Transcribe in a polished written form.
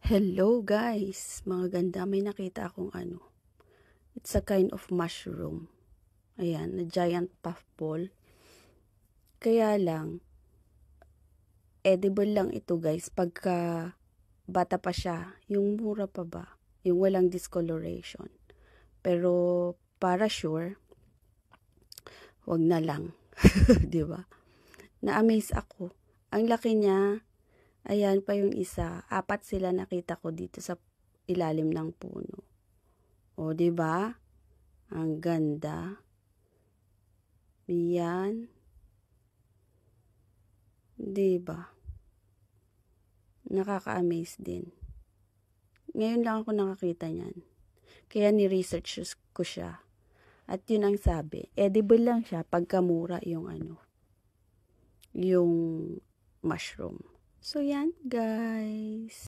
Hello guys, mga ganda, may nakita akong ano. It's a kind of mushroom. Ayan, na giant puffball. Kaya lang, edible lang ito guys pagka bata pa siya. Yung mura pa ba? Yung walang discoloration. Pero para sure, wag na lang. 'Di ba? Na-amaze ako. Ang laki niya. Ayan pa yung isa. 4 sila nakita ko dito sa ilalim ng puno. O, 'di ba? Ang ganda. Yan. 'Di ba? Nakaka-amaze din. Ngayon lang ako nakakita niyan. Kaya ni-research ko siya. At yun ang sabi, edible lang siya pagkamura yung yung mushroom. So yan, guys.